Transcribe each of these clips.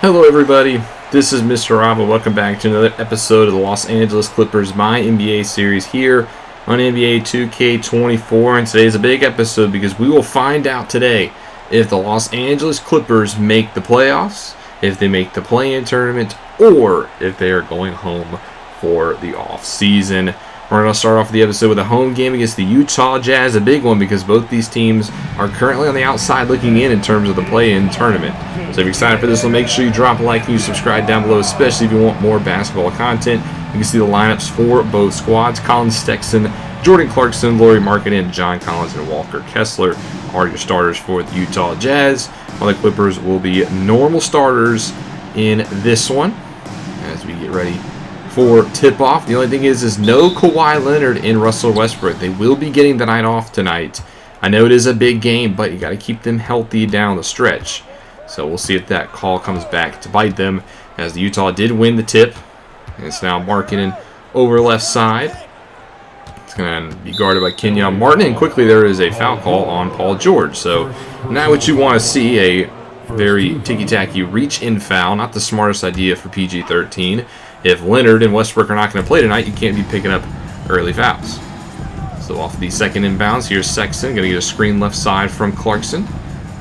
Hello everybody, this is Mr. Rob and welcome back to another episode of the Los Angeles Clippers MyNBA series here on NBA 2K24. And today is a big episode because we will find out today if the Los Angeles Clippers make the playoffs, if they make the play-in tournament, or if they are going home for the off-season. We're going to start off the episode with a home game against the Utah Jazz, a big one because both these teams are currently on the outside looking in terms of the play-in tournament. So if you're excited for this one, make sure you drop a like and you subscribe down below, especially if you want more basketball content. You can see the lineups for both squads. Collin Sexton, Jordan Clarkson, Lauri Markkanen, John Collins, and Walker Kessler are your starters for the Utah Jazz, while the Clippers will be normal starters in this one as we get ready for tip-off. The only thing is no Kawhi Leonard and Russell Westbrook. They will be getting the night off tonight. I know it is a big game, but you got to keep them healthy down the stretch. So we'll see if that call comes back to bite them, as the Utah did win the tip. And it's now Markkanen over left side. It's going to be guarded by Kenyon Martin, and quickly there is a foul call on Paul George. So not what you want to see, a very ticky-tacky reach-in foul. Not the smartest idea for PG-13. If Leonard and Westbrook are not going to play tonight, you can't be picking up early fouls. So off the second inbounds, here's Sexton. Going to get a screen left side from Clarkson.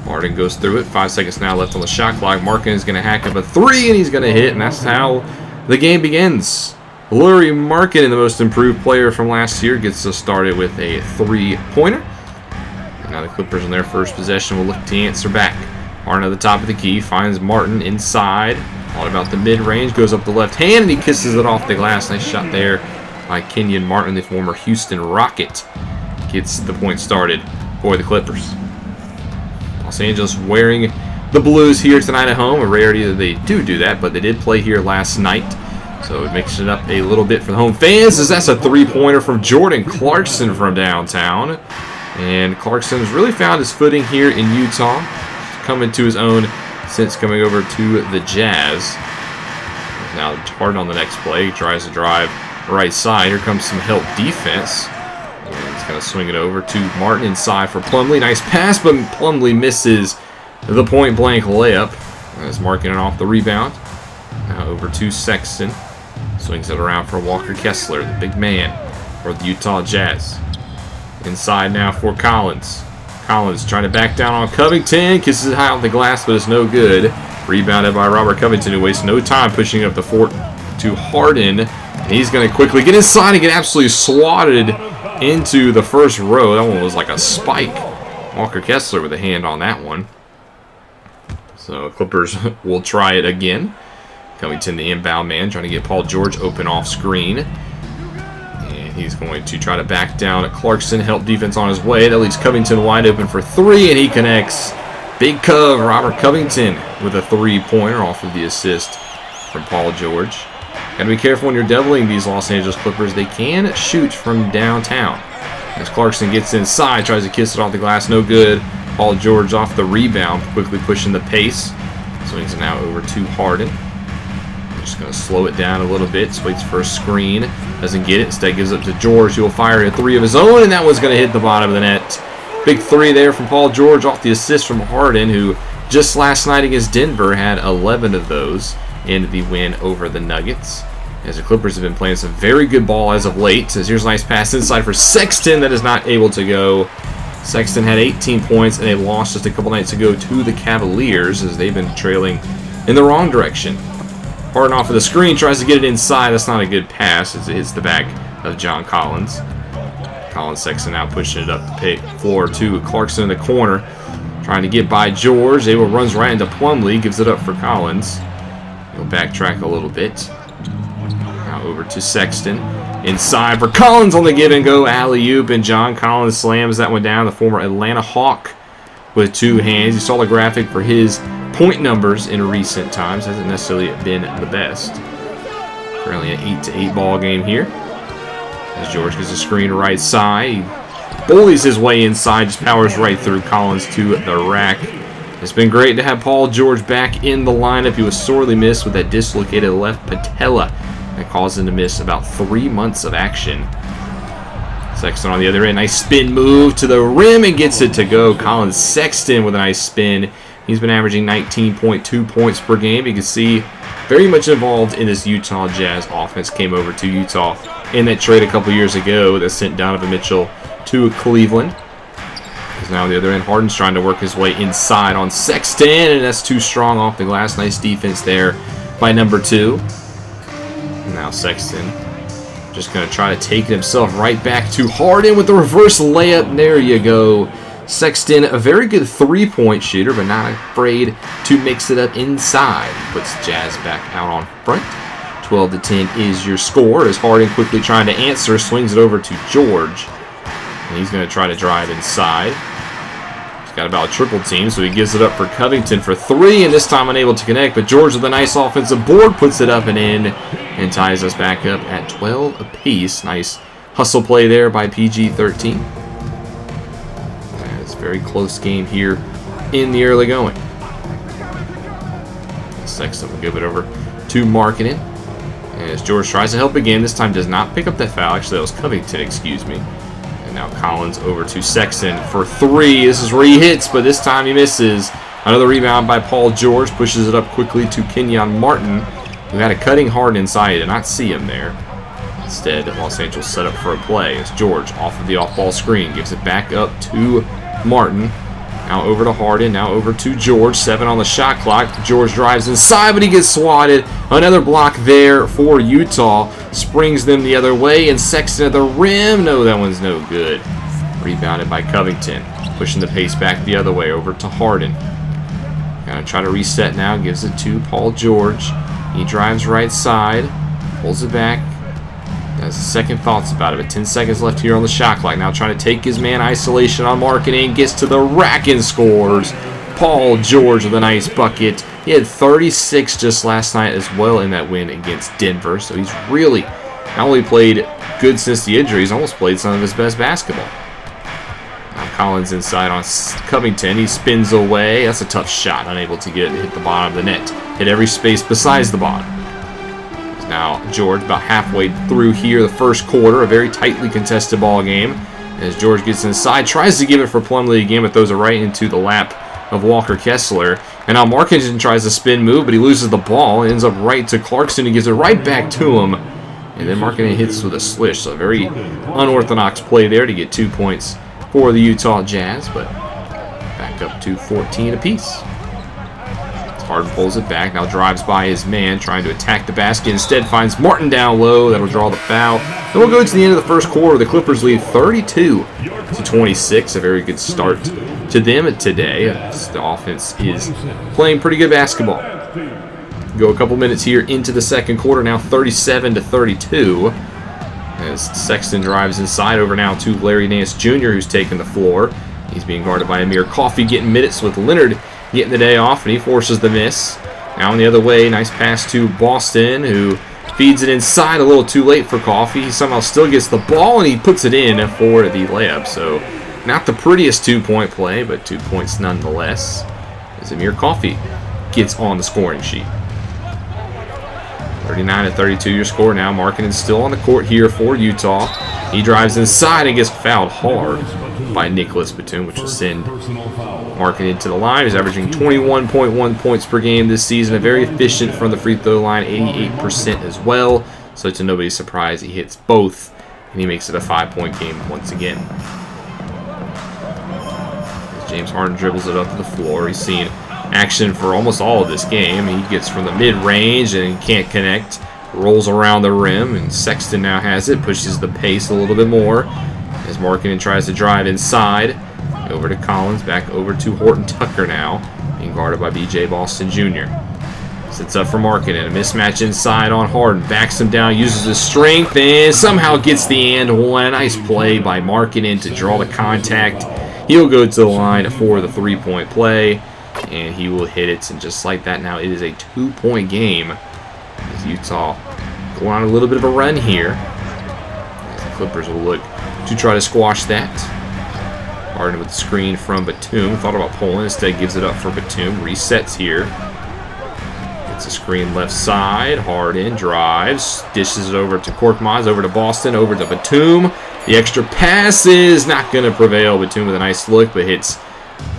Martin goes through it. 5 seconds now left on the shot clock. Markkanen is going to hack up a three, and he's going to hit, and that's how the game begins. Lauri Markkanen, the most improved player from last year, gets us started with a three-pointer. And now the Clippers on their first possession will look to answer back. Martin at the top of the key, finds Martin inside. All about the mid-range, goes up the left hand, and he kisses it off the glass. Nice shot there by Kenyon Martin, the former Houston Rocket. Gets the point started for the Clippers. Los Angeles wearing the blues here tonight at home. A rarity that they do that, but they did play here last night. So it makes it up a little bit for the home fans, as that's a three-pointer from Jordan Clarkson from downtown. And Clarkson has really found his footing here in Utah, coming to his own since coming over to the Jazz. Now Harden on the next play. He tries to drive right side. Here comes some help defense. And he's going to swing it over to Martin inside for Plumlee. Nice pass, but Plumlee misses the point-blank layup as Markkanen off the rebound. Now over to Sexton. Swings it around for Walker Kessler, the big man for the Utah Jazz. Inside now for Collins. Collins trying to back down on Covington. Kisses it high off the glass, but it's no good. Rebounded by Robert Covington, who wastes no time pushing up the fort to Harden. And he's going to quickly get inside and get absolutely swatted into the first row. That one was like a spike. Walker Kessler with a hand on that one. So Clippers will try it again. Covington, the inbound man, trying to get Paul George open off screen. He's going to try to back down at Clarkson. Help defense on his way. That leaves Covington wide open for three, and he connects. Big Cove, Robert Covington, with a three-pointer off of the assist from Paul George. Got to be careful when you're doubling these Los Angeles Clippers. They can shoot from downtown. As Clarkson gets inside, tries to kiss it off the glass. No good. Paul George off the rebound, quickly pushing the pace. Swings it now over to Harden. Just going to slow it down a little bit. Just waits for a screen. Doesn't get it. Instead gives it to George, who will fire a three of his own, and that one's going to hit the bottom of the net. Big three there from Paul George off the assist from Harden, who just last night against Denver had 11 of those in the win over the Nuggets. As the Clippers have been playing some very good ball as of late. So here's a nice pass inside for Sexton that is not able to go. Sexton had 18 points, and they lost just a couple nights ago to the Cavaliers as they've been trailing in the wrong direction. Harden off of the screen, tries to get it inside. That's not a good pass as it hits the back of John Collins. Collins, Sexton now pushing it up the floor to Clarkson in the corner. Trying to get by George. Able runs right into Plumlee. Gives it up for Collins. He'll backtrack a little bit. Now over to Sexton. Inside for Collins on the give and go. Alley-oop, and John Collins slams that one down. The former Atlanta Hawk with two hands. You saw the graphic for his point numbers in recent times. Hasn't necessarily been the best. Currently an 8-8 ball game here. As George gets a screen right side. He bullies his way inside. Just powers right through Collins to the rack. It's been great to have Paul George back in the lineup. He was sorely missed with that dislocated left patella that caused him to miss about 3 months of action. Sexton on the other end. Nice spin move to the rim and gets it to go. Collin Sexton with a nice spin He's been averaging 19.2 points per game. You can see very much involved in this Utah Jazz offense. Came over to Utah in that trade a couple years ago that sent Donovan Mitchell to Cleveland. Because now on the other end, Harden's trying to work his way inside on Sexton, and that's too strong off the glass. Nice defense there by number 2. Now Sexton just going to try to take it himself right back to Harden with the reverse layup. There you go. Sexton, a very good three-point shooter, but not afraid to mix it up inside. Puts Jazz back out on front. 12-10 is your score as Harden quickly trying to answer, swings it over to George. And he's going to try to drive inside. He's got about a triple team, so he gives it up for Covington for 3, and this time unable to connect. But George with a nice offensive board puts it up and in and ties us back up at 12 apiece. Nice hustle play there by PG-13. It's a very close game here in the early going. Sexton will give it over to Markkanen. As George tries to help again, this time does not pick up that foul. Actually, that was Covington, excuse me. And now Collins over to Sexton for 3. This is where he hits, but this time he misses. Another rebound by Paul George. Pushes it up quickly to Kenyon Martin, who had a cutting hard inside. He did not see him there. Instead, Los Angeles set up for a play as George off of the off-ball screen gives it back up to Martin. Now over to Harden, now over to George. 7 on the shot clock. George drives inside, but he gets swatted. Another block there for Utah. Springs them the other way, and Sexton at the rim. No, that one's no good. Rebounded by Covington. Pushing the pace back the other way over to Harden. Gonna try to reset now. Gives it to Paul George. He drives right side. Pulls it back. Has second thoughts about it, but 10 seconds left here on the shot clock. Now trying to take his man isolation on Markkanen. Gets to the rack and scores. Paul George with a nice bucket. He had 36 just last night as well in that win against Denver. So he's really not only played good since the injury, he's almost played some of his best basketball. Now Collins inside on Covington. He spins away. That's a tough shot. Unable to get it, hit the bottom of the net. Hit every space besides the bottom. Now George about halfway through here, the first quarter, a very tightly contested ball game. As George gets inside, tries to give it for Plumlee again, but throws it right into the lap of Walker Kessler. And now Markkanen tries a spin move, but he loses the ball. It ends up right to Clarkson, who gives it right back to him. And then Markkanen hits with a slish. So a very unorthodox play there to get 2 points for the Utah Jazz, but back up to 14 apiece. Harden pulls it back, now drives by his man, trying to attack the basket. Instead finds Martin down low. That'll draw the foul. And we'll go to the end of the first quarter. The Clippers lead 32-26. A very good start to them today. The offense is playing pretty good basketball. Go a couple minutes here into the second quarter, now 37-32. As Sexton drives inside over now to Larry Nance Jr., who's taking the floor. He's being guarded by Amir Coffey, getting minutes with Leonard getting the day off, and he forces the miss. Now on the other way, nice pass to Boston, who feeds it inside a little too late for Coffey. He somehow still gets the ball, and he puts it in for the layup. So not the prettiest two-point play, but 2 points nonetheless, as Amir Coffey gets on the scoring sheet. 39-32 your score now. Markkanen still on the court here for Utah. He drives inside and gets fouled hard by Nicholas Batum, which will send Markkanen to the line. He's averaging 21.1 points per game this season. Very efficient from the free throw line, 88% as well. So to nobody's surprise, he hits both, and he makes it a 5-point game once again. As James Harden dribbles it up to the floor, he's seen action for almost all of this game. He gets from the mid-range and can't connect. Rolls around the rim, and Sexton now has it. Pushes the pace a little bit more as Markkanen tries to drive inside. Over to Collins, back over to Horton Tucker now, being guarded by B.J. Boston Jr. Sits up for Markkanen. A mismatch inside on Harden. Backs him down, uses his strength, and somehow gets the and one. Nice play by Markkanen to draw the contact. He'll go to the line for the three-point play, and he will hit it. And just like that, now it is a 2-point game. As Utah going on a little bit of a run here. As the Clippers will look to try to squash that. Harden with the screen from Batum. Thought about pulling. Instead gives it up for Batum. Resets here. Gets a screen left side. Harden drives. Dishes it over to Korkmaz. Over to Boston. Over to Batum. The extra pass is not going to prevail. Batum with a nice look, but hits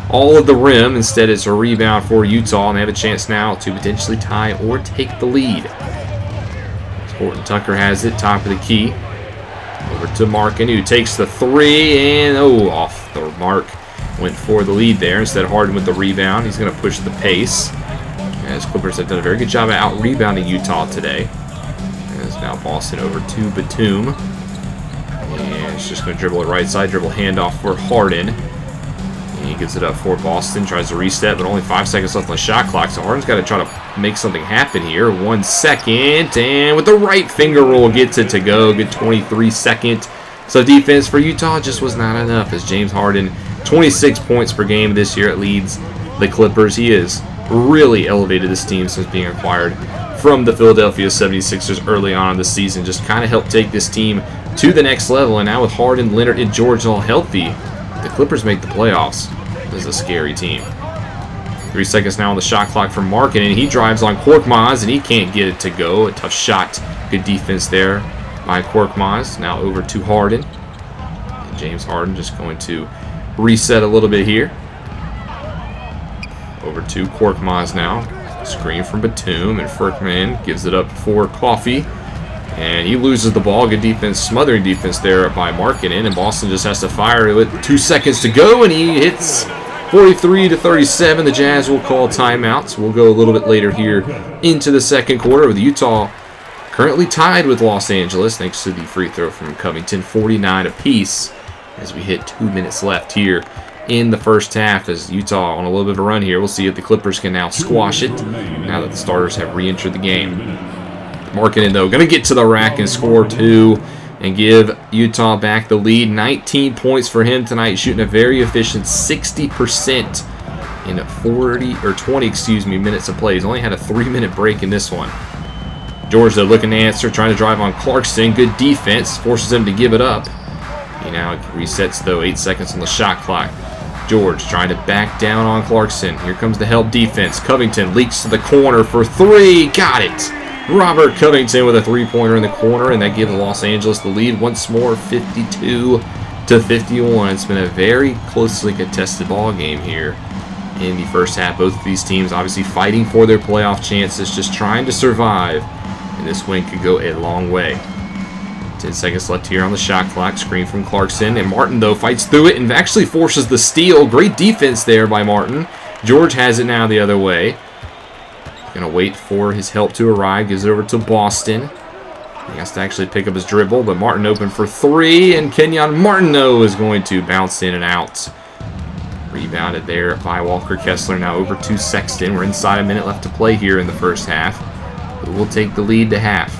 all of the rim. Instead, it's a rebound for Utah, and they have a chance now to potentially tie or take the lead. Horton Tucker has it, top of the key. Over to Markin, who takes the three, and off the mark. Went for the lead there. Instead, Harden with the rebound. He's going to push the pace. As Clippers have done a very good job of out-rebounding Utah today. As now Boston over to Batum. And he's just going to dribble it right side, dribble handoff for Harden. And he gives it up for Boston, tries to reset, but only 5 seconds left on the shot clock. So Harden's got to try to make something happen here. 1 second, and with the right finger roll, gets it to go. Good 23 seconds. So defense for Utah just was not enough as James Harden, 26 points per game this year, leads the Clippers. He has really elevated this team since being acquired from the Philadelphia 76ers early on in the season. Just kind of helped take this team to the next level. And now with Harden, Leonard, and George all healthy, the Clippers make the playoffs. This is a scary team. 3 seconds now on the shot clock for Markin, and he drives on Korkmaz, and he can't get it to go. A tough shot. Good defense there by Korkmaz. Now over to Harden. And James Harden just going to reset a little bit here. Over to Korkmaz now. Screen from Batum, and Furkman gives it up for Coffey. And he loses the ball. Good defense, smothering defense there by Markkanen, and Boston just has to fire with 2 seconds to go, and he hits 43-37. The Jazz will call timeouts. We'll go a little bit later here into the second quarter with Utah currently tied with Los Angeles thanks to the free throw from Covington, 49 apiece as we hit 2 minutes left here in the first half as Utah on a little bit of a run here. We'll see if the Clippers can now squash it now that the starters have re-entered the game. Markkanen, though, going to get to the rack and score 2 and give Utah back the lead. 19 points for him tonight, shooting a very efficient 60% in 20 minutes of play. He's only had a 3-minute break in this one. George, though, looking to answer, trying to drive on Clarkson. Good defense, forces him to give it up. He now resets, though, 8 seconds on the shot clock. George trying to back down on Clarkson. Here comes the help defense. Covington leaks to the corner for 3. Got it! Robert Covington with a 3-pointer in the corner, and that gives Los Angeles the lead once more, 52-51. It's been a very closely contested ball game here in the first half. Both of these teams obviously fighting for their playoff chances, just trying to survive, and this win could go a long way. 10 seconds left here on the shot clock. Screen from Clarkson, and Martin, though, fights through it and actually forces the steal. Great defense there by Martin. George has it now the other way. Going to wait for his help to arrive. Gives it over to Boston. He has to actually pick up his dribble, but Martin open for 3, and Kenyon Martineau is going to bounce in and out. Rebounded there by Walker Kessler. Now over to Sexton. We're inside a minute left to play here in the first half. But we'll take the lead to half.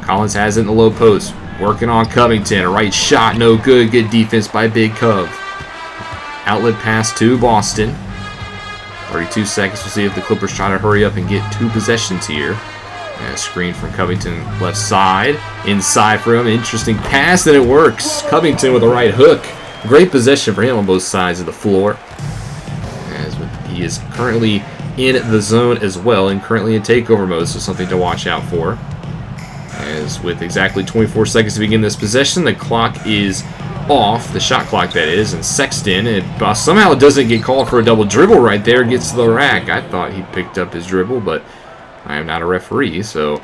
Collins has it in the low post. Working on Covington. A right shot, no good. Good defense by Big Cove. Outlet pass to Boston. 32 seconds. We'll see if the Clippers try to hurry up and get 2 possessions here. And a screen from Covington left side. Inside for him. Interesting pass, and it works. Covington with a right hook. Great possession for him on both sides of the floor. As he is currently in the zone as well and currently in takeover mode, so something to watch out for. As with exactly 24 seconds to begin this possession, the clock is off, the shot clock that is, and Sexton somehow doesn't get called for a double dribble right there, gets to the rack. I thought he picked up his dribble, but I am not a referee, so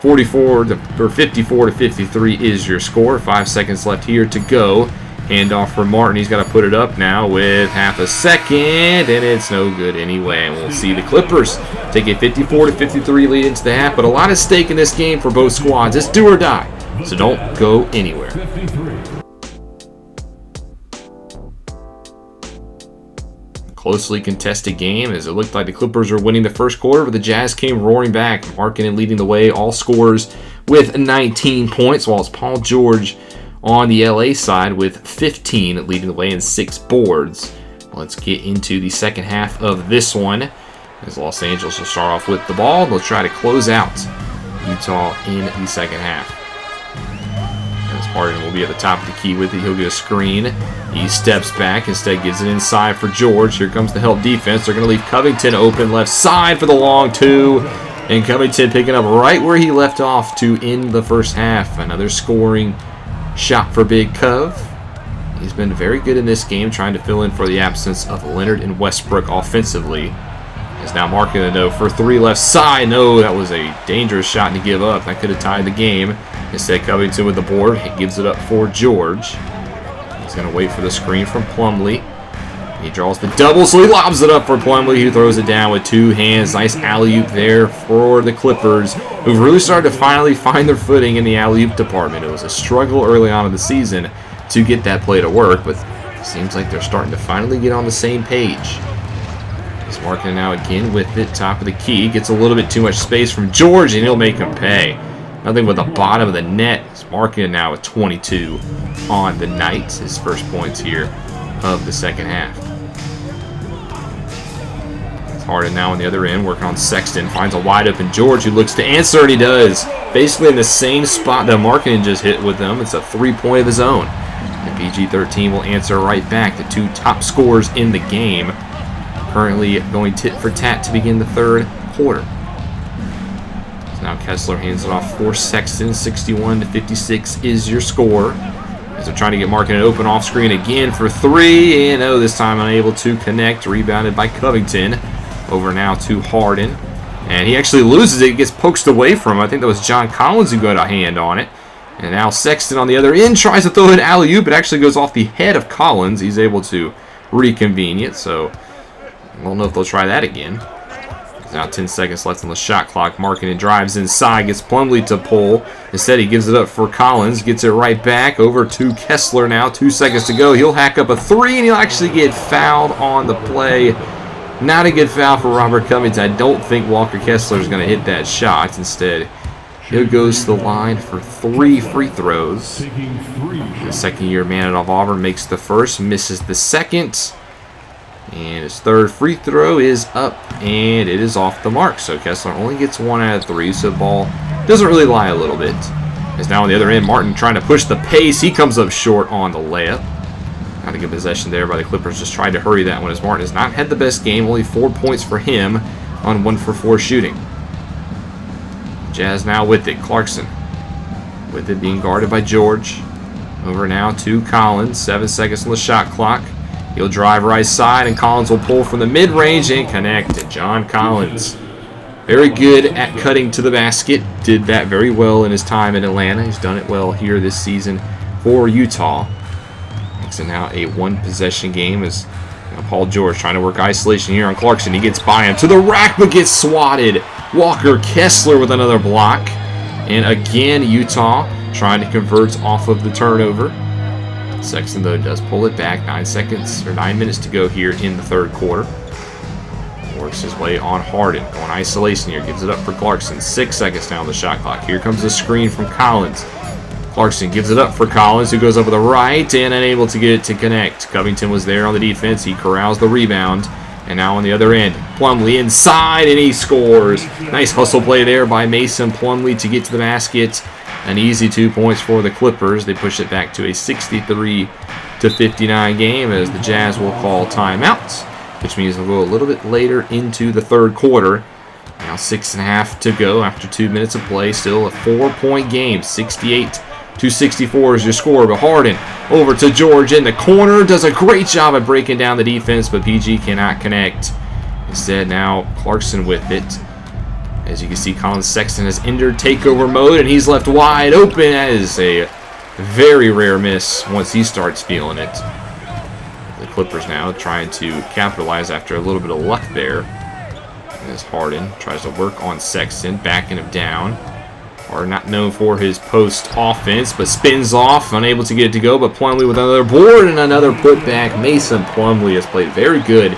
54-53 is your score. 5 seconds left here to go. Handoff for Martin. He's got to put it up now with half a second, and it's no good anyway. And we'll see the Clippers take a 54-53 lead into the half, but a lot at stake in this game for both squads. It's do or die, so don't go anywhere. Closely contested game as it looked like the Clippers were winning the first quarter, but the Jazz came roaring back. Markkanen leading the way, all scorers with 19 points, while it's Paul George on the LA side with 15 leading the way and 6 boards. Let's get into the second half of this one as Los Angeles will start off with the ball. They'll try to close out Utah in the second half. As Harden will be at the top of the key with it. He'll get a screen. He steps back, instead gives it inside for George. Here comes the help defense. They're going to leave Covington open left side for the long 2. And Covington picking up right where he left off to end the first half. Another scoring shot for Big Cove. He's been very good in this game, trying to fill in for the absence of Leonard and Westbrook offensively. Is now marking the no for three left side. No, that was a dangerous shot to give up. That could have tied the game. Instead, Covington with the board. He gives it up for George. He's going to wait for the screen from Plumlee. He draws the double, so he lobs it up for Plumlee, who throws it down with two hands. Nice alley-oop there for the Clippers, who've really started to finally find their footing in the alley-oop department. It was a struggle early on in the season to get that play to work, but it seems like they're starting to finally get on the same page. He's marking it now again with it, top of the key. Gets a little bit too much space from George, and he'll make him pay. Nothing but the bottom of the net. He's marking it now with 22 on the night. His first points here of the second half. It's Harden now on the other end, working on Sexton. Finds a wide open George, who looks to answer, and he does. Basically in the same spot that Markkanen just hit with them. It's a three-point of his own. And PG-13 will answer right back. The two top scorers in the game currently going tit for tat to begin the third quarter. So now Kessler hands it off for Sexton. 61-56 is your score. As they're trying to get Markkanen open off screen again for three. And this time unable to connect. Rebounded by Covington. Over now to Harden. And he actually loses it. It gets poked away from him. I think that was John Collins who got a hand on it. And now Sexton on the other end tries to throw an alley-oop. It actually goes off the head of Collins. He's able to reconvene it. So I don't know if they'll try that again. There's now 10 seconds left on the shot clock. Markkanen drives inside, gets Plumlee to pull. Instead, he gives it up for Collins. Gets it right back over to Kessler now. 2 seconds to go. He'll hack up a three, and he'll actually get fouled on the play. Not a good foul for Robert Covington. I don't think Walker Kessler is going to hit that shot. Instead, he goes to the line for 3 free throws. The second-year man out of Auburn makes the first, misses the second. And his third free throw is up, and it is off the mark. So Kessler only gets 1 out of 3, so the ball doesn't really lie a little bit. As now on the other end, Martin trying to push the pace. He comes up short on the layup. Not a good possession there by the Clippers. Just tried to hurry that one, as Martin has not had the best game. Only 4 points for him on 1 for 4 shooting. Jazz now with it. Clarkson with it, being guarded by George. Over now to Collins. 7 seconds on the shot clock. He'll drive right side, and Collins will pull from the mid-range and connect to John Collins. Very good at cutting to the basket. Did that very well in his time in Atlanta. He's done it well here this season for Utah. Makes it now a 1-possession game as Paul George trying to work isolation here on Clarkson. He gets by him to the rack, but gets swatted. Walker Kessler with another block. And again, Utah trying to convert off of the turnover. Sexton, though, does pull it back. 9 minutes to go here in the third quarter. Works his way on Harden. Going isolation here. Gives it up for Clarkson. 6 seconds now on the shot clock. Here comes the screen from Collins. Clarkson gives it up for Collins, who goes over the right and unable to get it to connect. Covington was there on the defense. He corrals the rebound. And now on the other end, Plumlee inside, and he scores. Nice hustle play there by Mason Plumlee to get to the basket. An easy 2 points for the Clippers. They push it back to a 63-59 game as the Jazz will call timeouts, which means we'll go a little bit later into the third quarter. Now 6.5 to go after 2 minutes of play. Still a 4-point game. 68-64 is your score. But Harden over to George in the corner. Does a great job at breaking down the defense, but PG cannot connect. Instead, now Clarkson with it. As you can see, Colin Sexton has entered takeover mode, and he's left wide open. That is a very rare miss once he starts feeling it. The Clippers now trying to capitalize after a little bit of luck there. As Harden tries to work on Sexton, backing him down. Harden not known for his post offense, but spins off, unable to get it to go. But Plumlee with another board and another putback. Mason Plumlee has played very good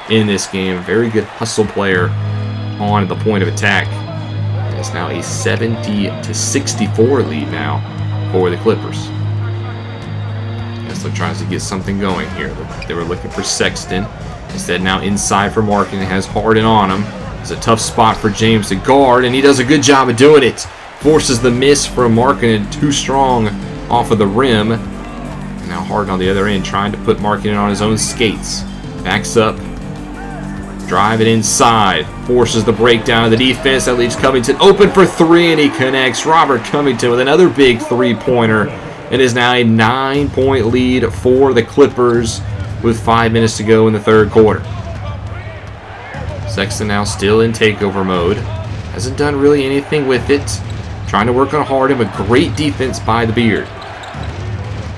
in this game. Very good hustle player on the point of attack. It's now a 70-64 lead now for the Clippers. Kessler tries to get something going here. They were looking for Sexton. Instead, now inside for Markkanen. Has Harden on him. It's a tough spot for James to guard, and he does a good job of doing it. Forces the miss from Markkanen, too strong off of the rim. And now Harden on the other end trying to put Markkanen on his own skates. Backs up. Drive it inside. Forces the breakdown of the defense. That leaves Covington open for three, and he connects. Robert Covington with another big three-pointer. It is now a 9-point lead for the Clippers with 5 minutes to go in the third quarter. Sexton now still in takeover mode. Hasn't done really anything with it. Trying to work on Harden, but great defense by the Beard.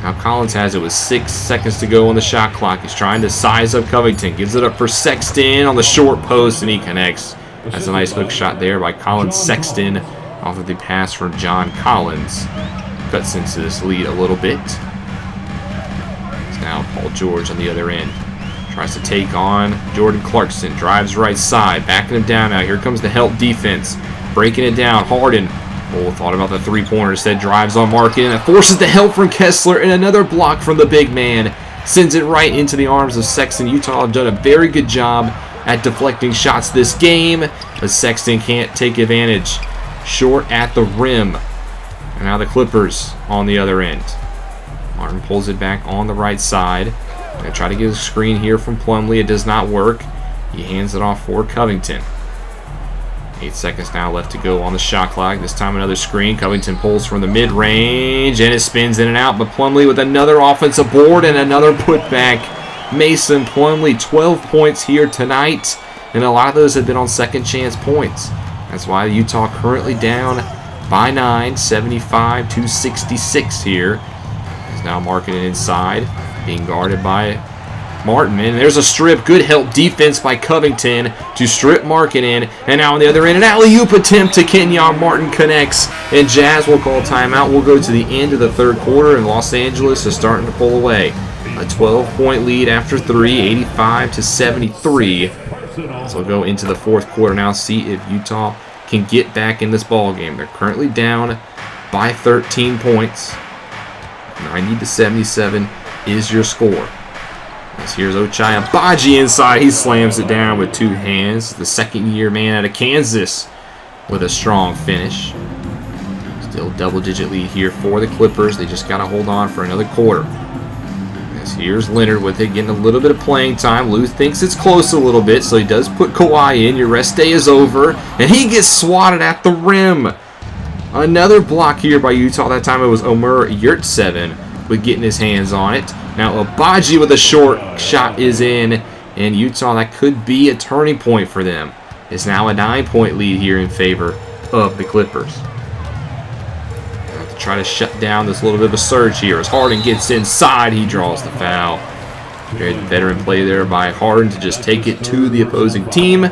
Now Collins has it with 6 seconds to go on the shot clock. He's trying to size up Covington. Gives it up for Sexton on the short post, and he connects. That's a nice hook shot there by Collins Sexton off of the pass from John Collins. Cuts into this lead a little bit. It's now Paul George on the other end. Tries to take on Jordan Clarkson. Drives right side. Backing him down now. Here comes the help defense. Breaking it down. Harden. Oh, thought about the three-pointer. Instead drives on Market. And it forces the help from Kessler. And another block from the big man. Sends it right into the arms of Sexton. Utah have done a very good job at deflecting shots this game. But Sexton can't take advantage. Short at the rim. And now the Clippers on the other end. Martin pulls it back on the right side. Gonna try to get a screen here from Plumlee. It does not work. He hands it off for Covington. 8 seconds now left to go on the shot clock. This time another screen. Covington pulls from the mid-range, and it spins in and out. But Plumlee with another offensive board and another putback. Mason Plumlee, 12 points here tonight, and a lot of those have been on second chance points. That's why Utah currently down by 9, 75-66 here. He's now marking it inside. Being guarded by Martin. And there's a strip. Good help defense by Covington to strip Markkanen. And now on the other end, an alley-oop attempt to Kenyon. Martin connects. And Jazz will call timeout. We'll go to the end of the third quarter, and Los Angeles is starting to pull away. A 12-point lead after 3, 85-73. So we'll go into the fourth quarter now, see if Utah can get back in this ball game. They're currently down by 13 points. 90-77 is your score. As here's Ochai Agbaji inside. He slams it down with 2 hands. The second-year man out of Kansas with a strong finish. Still double-digit lead here for the Clippers. They just got to hold on for another quarter. As here's Leonard with it, getting a little bit of playing time. Lou thinks it's close a little bit, so he does put Kawhi in. Your rest day is over, and he gets swatted at the rim. Another block here by Utah. That time it was Omer Yurtseven with getting his hands on it. Now Agbaji with a short shot is in, and Utah, that could be a turning point for them. It's now a 9-point lead here in favor of the Clippers. Have to try to shut down this little bit of a surge here. As Harden gets inside, he draws the foul. Very veteran play there by Harden to just take it to the opposing team.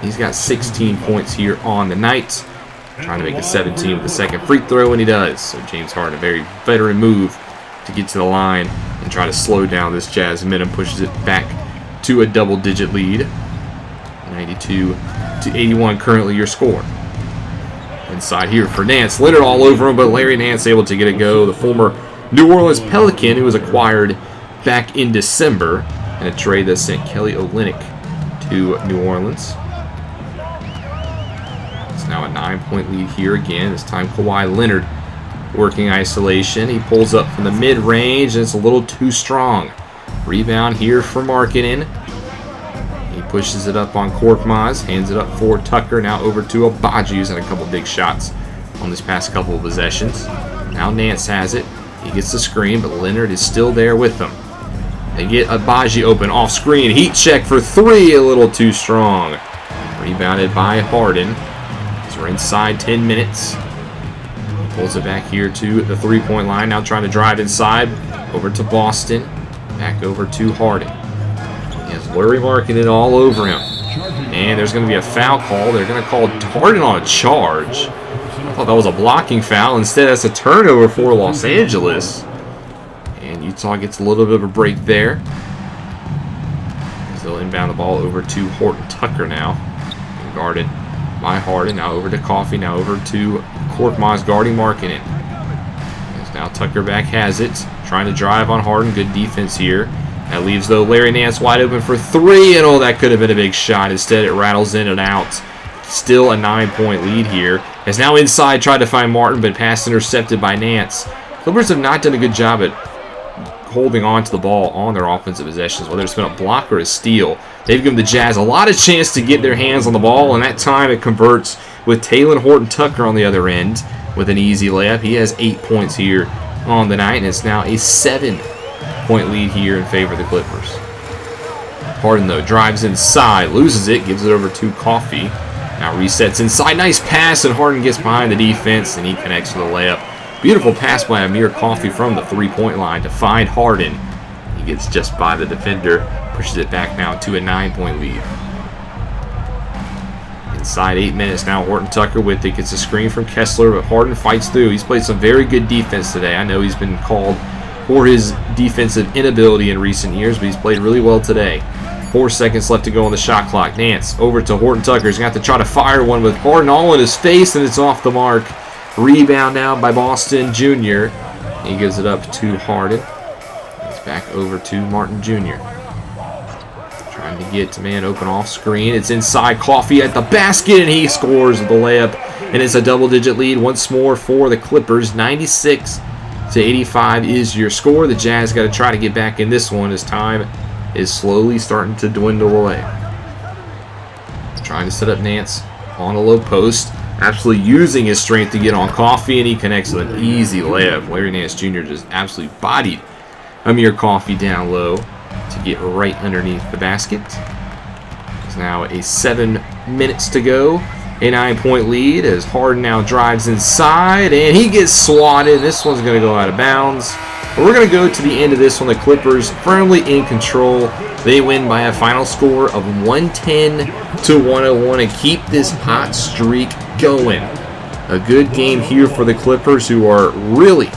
He's got 16 points here on the night. Trying to make it 17 with the second free throw, and he does. So James Harden, a very veteran move to get to the line and try to slow down this Jazz minimum, pushes it back to a double-digit lead. 92-81 currently your score. Inside here for Nance. Leonard all over him, but Larry Nance able to get it go. The former New Orleans Pelican, who was acquired back in December in a trade that sent Kelly Olynyk to New Orleans. It's now a 9-point lead here again. This time Kawhi Leonard working isolation. He pulls up from the mid-range, and it's a little too strong. Rebound here for Markkanen. He pushes it up on Korkmaz, hands it up for Tucker. Now over to Agbaji, who's had a couple big shots on this past couple of possessions. Now Nance has it. He gets the screen, but Leonard is still there with them. They get Agbaji open off screen. Heat check for 3, a little too strong. Rebounded by Harden. So we're inside 10 minutes. Pulls it back here to the three-point line. Now trying to drive inside. Over to Boston. Back over to Harden. He has Larry Markkanen all over him. And there's going to be a foul call. They're going to call Harden on a charge. I thought that was a blocking foul. Instead, that's a turnover for Los Angeles. And Utah gets a little bit of a break there. They'll inbound the ball over to Horton Tucker now. Being guarded by Harden. Now over to Coffey. Now over to Korkmaz guarding Markkanen. Now Tucker back has it. Trying to drive on Harden. Good defense here. That leaves, though, Larry Nance wide open for 3. And, oh, that could have been a big shot. Instead, it rattles in and out. Still a 9-point lead here. Has now inside tried to find Martin, but pass intercepted by Nance. Clippers have not done a good job at holding on to the ball on their offensive possessions, whether it's been a block or a steal. They've given the Jazz a lot of chance to get their hands on the ball, and that time it converts with Taylor Horton Tucker on the other end with an easy layup. He has 8 points here on the night, and it's now a 7-point lead here in favor of the Clippers. Harden, though, drives inside, loses it, gives it over to Coffee. Now resets inside, nice pass, and Harden gets behind the defense, and he connects with a layup. Beautiful pass by Amir Coffee from the three-point line to find Harden. He gets just by the defender, pushes it back now to a 9-point lead. Inside 8 minutes now, Horton Tucker with it, gets a screen from Kessler, but Harden fights through. He's played some very good defense today. I know he's been called for his defensive inability in recent years, but he's played really well today. 4 seconds left to go on the shot clock. Nance over to Horton Tucker. He's going to have to try to fire one with Harden all in his face, and it's off the mark. Rebound now by Boston Jr. He gives it up to Harden. It's back over to Martin Jr. Trying to get to man open off screen. It's inside, Coffee at the basket, and he scores with the layup. And it's a double-digit lead once more for the Clippers. 96-85 is your score. The Jazz got to try to get back in this one as time is slowly starting to dwindle away. Trying to set up Nance on a low post. Absolutely using his strength to get on Coffee, and he connects with an easy layup. Larry Nance Jr. just absolutely bodied Amir Coffee down low to get right underneath the basket. It's now a 7 minutes to go. A 9-point lead as Harden now drives inside, and he gets swatted. This one's going to go out of bounds. But we're going to go to the end of this one. The Clippers firmly in control. They win by a final score of 110-101 and keep this hot streak going. A good game here for the Clippers, who are really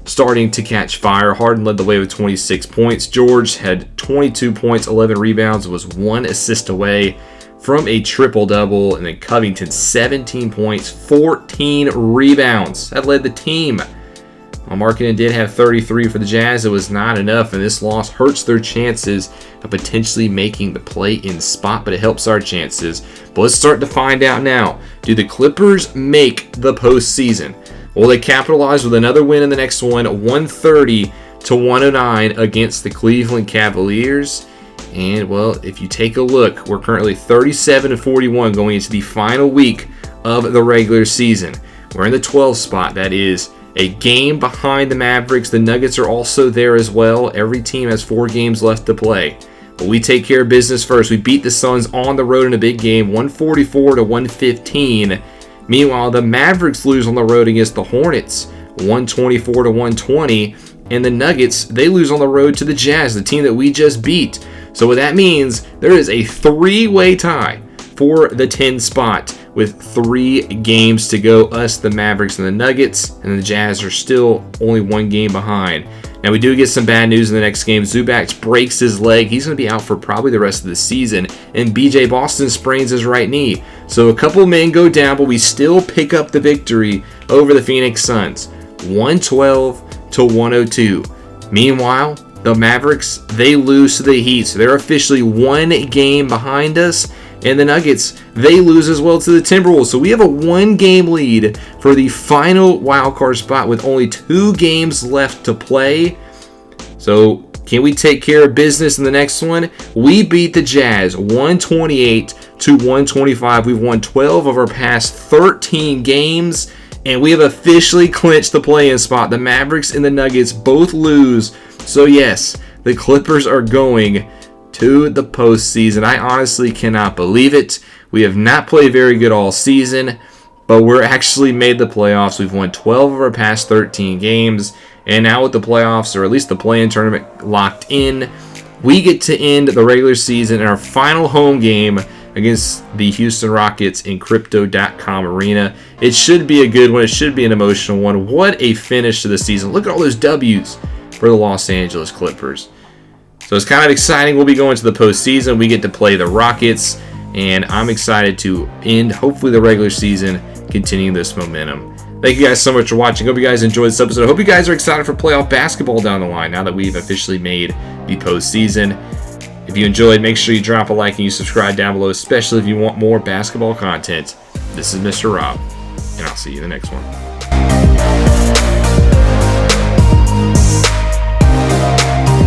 starting to catch fire. Harden led the way with 26 points. George had 22 points, 11 rebounds, was 1 assist away from a triple-double. And then Covington, 17 points, 14 rebounds. That led the team. While Markkanen did have 33 for the Jazz, it was not enough, and this loss hurts their chances of potentially making the play-in spot, but it helps our chances. But let's start to find out now. Do the Clippers make the postseason? Will they capitalize with another win in the next one, 130-109 against the Cleveland Cavaliers? And, well, if you take a look, we're currently 37-41 going into the final week of the regular season. We're in the 12th spot. That is a game behind the Mavericks. The Nuggets are also there as well. Every team has 4 games left to play. But we take care of business first. We beat the Suns on the road in a big game, 144-115. Meanwhile, the Mavericks lose on the road against the Hornets, 124-120. And the Nuggets, they lose on the road to the Jazz, the team that we just beat. So what that means, there is a 3-way tie for the 10 spot with 3 games to go. Us, the Mavericks, and the Nuggets, and the Jazz are still only 1 game behind. Now, we do get some bad news in the next game. Zubac breaks his leg. He's going to be out for probably the rest of the season. And BJ Boston sprains his right knee. So a couple men go down, but we still pick up the victory over the Phoenix Suns, 112-102. Meanwhile, the Mavericks, they lose to the Heat. So they're officially 1 game behind us. And the Nuggets, they lose as well to the Timberwolves. So we have a 1-game lead for the final wildcard spot with only 2 games left to play. So can we take care of business in the next one? We beat the Jazz 128-125. We've won 12 of our past 13 games. And we have officially clinched the play-in spot. The Mavericks and the Nuggets both lose. So yes, the Clippers are going to the postseason. I honestly cannot believe it. We have not played very good all season, but we're actually made the playoffs. We've won 12 of our past 13 games, and now with the playoffs, or at least the play-in tournament locked in, we get to end the regular season in our final home game against the Houston Rockets in Crypto.com Arena. It should be a good one. It should be an emotional one. What a finish to the season. Look at all those W's for the Los Angeles Clippers. So it's kind of exciting. We'll be going to the postseason. We get to play the Rockets, and I'm excited to end, hopefully, the regular season, continuing this momentum. Thank you guys so much for watching. Hope you guys enjoyed this episode. Hope you guys are excited for playoff basketball down the line now that we've officially made the postseason. If you enjoyed, make sure you drop a like and you subscribe down below, especially if you want more basketball content. This is Mr. Rob, and I'll see you in the next one.